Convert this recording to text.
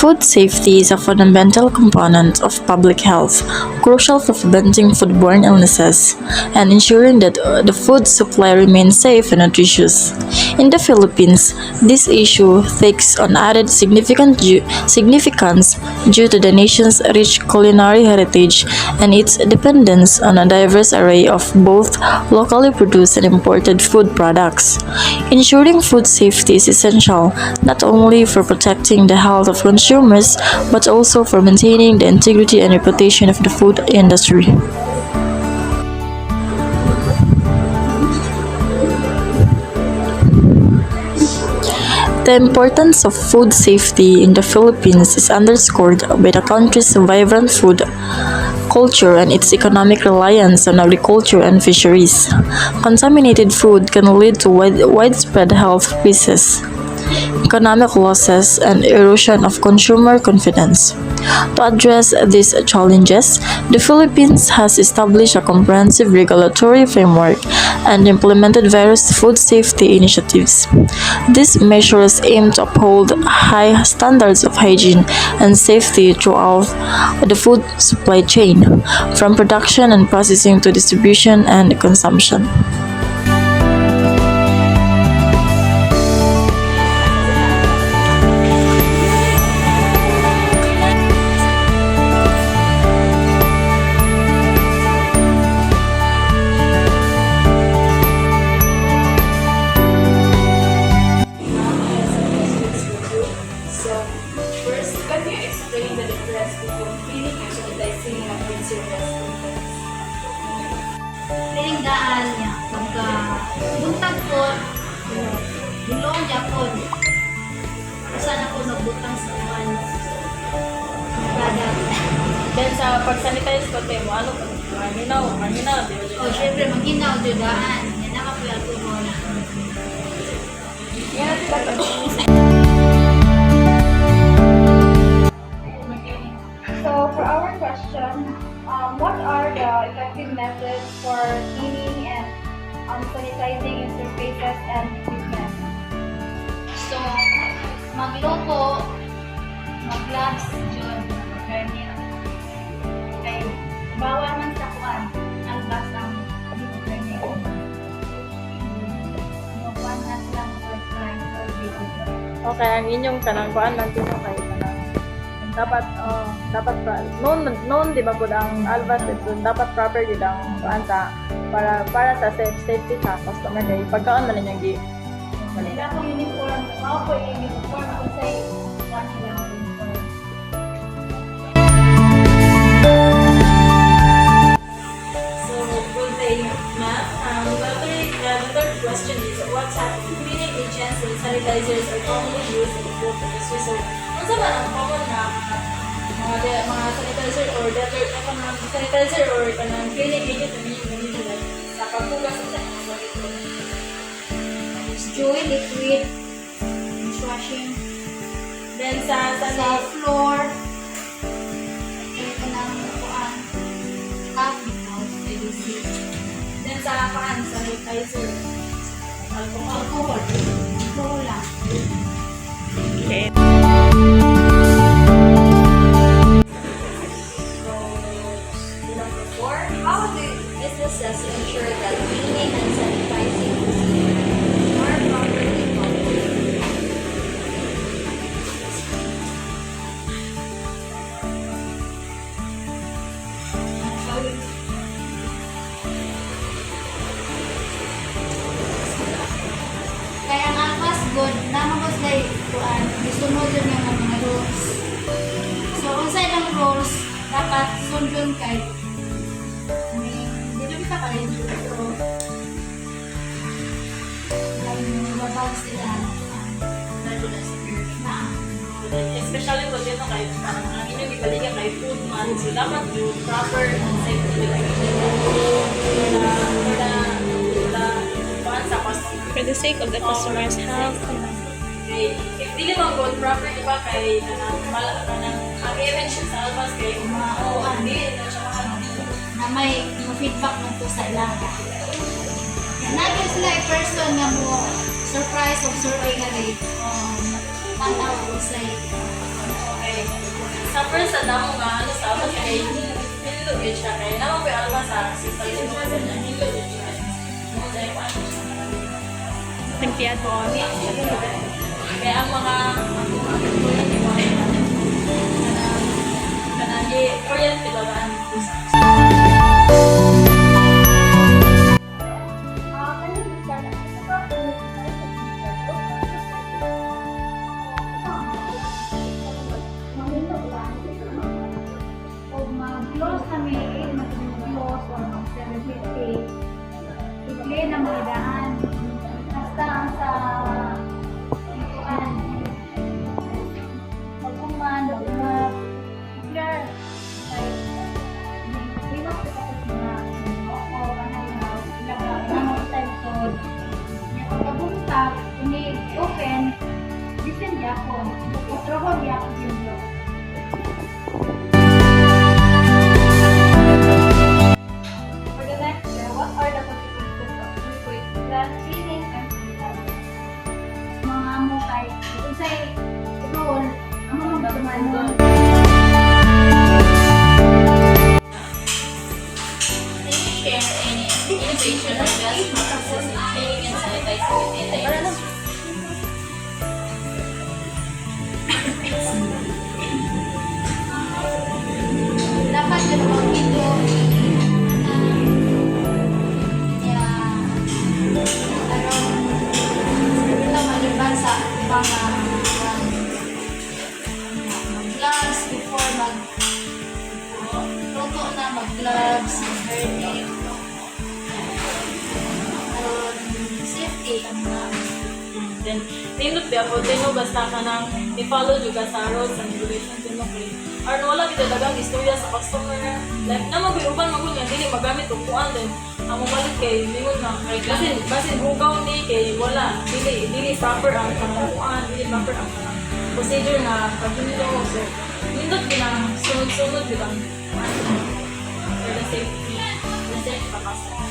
Food safety is a fundamental component of public health, crucial for preventing foodborne illnesses and ensuring that the food supply remains safe and nutritious. In the Philippines, this issue takes on added significance due to the nation's rich culinary heritage and its dependence on a diverse array of both locally produced and imported food products. Ensuring food safety is essential not only for protecting the health of consumers but also for maintaining the integrity and reputation of the food industry. The importance of food safety in the Philippines is underscored by the country's vibrant food culture and its economic reliance on agriculture and fisheries. Contaminated food can lead to widespread health risks, economic losses, and erosion of consumer confidence. To address these challenges, the Philippines has established a comprehensive regulatory framework and implemented various food safety initiatives. These measures aim to uphold high standards of hygiene and safety throughout the food supply chain, from production and processing to distribution and consumption. First, can you explain the difference between cleaning and sanitizing ng food service? Piling daan niya, pagka buntag po, bulong Japon. Saan ako nagbutang sa kuwan? Product. Then sa pag-sanitize ko, mo ano po? Mahinaw, di ba? O, syempre, maginaw dyan daan. Yan ako po yung tumon. Yan natin ba? So for our question, what are the effective methods for cleaning and sanitizing your surfaces and equipment? So, magluto, mag-gloves dyan, ganyan. Kaya, bawal man sa kuwan, albas ang ganyan. Magkuhan na silang for video. Okay, ang inyong kanangkuan lang dito kayo dapat noon di ba pud ang alvas so dapat proper gid ang kuan sa para sa safety sa customer kay pagkaon man ninyang gi Wala akong uniform, ako po yung uniform kung sa'yo, one lang uniform. So good day ma'am. The third question is what type of cleaning agents and sanitizers are commonly used in the food industry? So unsa man ang common na mga sanitizer or sanitizer or kanang cleaning agent na yung ganito like sa paghugas sa mga ganito. Joy, liquid, dishwashing, Then sa sa floor, ito na ang kuan, half house, LC. then sa paan sanitizer. Alcohol. Alcohol lang. Okay. How do businesses ensure that cleaning and sanitizing procedures are properly followed? Kaya ang alpas good, namamos day kuan, gisunod yun yung mga rules. So, kung sa ilang rules, dapat sundon kay dito kita pa rin dito. Ay, mababaw sila. Na. Especially po dito kayo, parang ang inyong ibalikan kay food man, so dapat yung proper and safety like sa customer. For the sake of the customer's health. Okay. If dili mo good proper, di ba, kay ang i-mention sa albas kay Mauan. hindi na siya makakita. Na may feedback man to sa ilaga. Naging sila a person nga mo surprise of survey nga rin. Tanaw ko sa Okay. sa first na mo nga, ano sa amas kay Hindu yun siya. Kaya naman ko yung alma sa sister niya, Hindu yun siya. Mo dahil ko ano siya. Nagtiyad mo ni. Kaya ang mga kanagi Korean tilagaan. Can you describe about the Kung mag-close kami, mag-close o mag-celebrate, ikli na mga daan. Basta ang sa pag-uman, clear. Hindi na ko tapos na ako, time code. Pagkabungkap, ini open, listen di ako. Utrohon di ako yung blog. For the next year, what are the consequences of liquid plant feeding and fertilizing? Mga amo kay kung say role ang mga magdumanon Can you share any innovation or best practices in cleaning and sanitizing within the industry? dapat yung mga video kita maliban sa mga gloves before luto na mag-gloves, burning, safety. Then, tinut ba ako, tino basta ka nang i-follow juga sa rules and regulations din mo kay Arno wala kita dagang istorya sa customer like na mag-uban magud nga dili magamit og kuan din ang mabalik kay lingon na kay kasi hugaw ni kay wala dili proper ang kuan dili proper ang procedure na paghinlo so nindot ginang sunod-sunod bilang for the safety pa kasi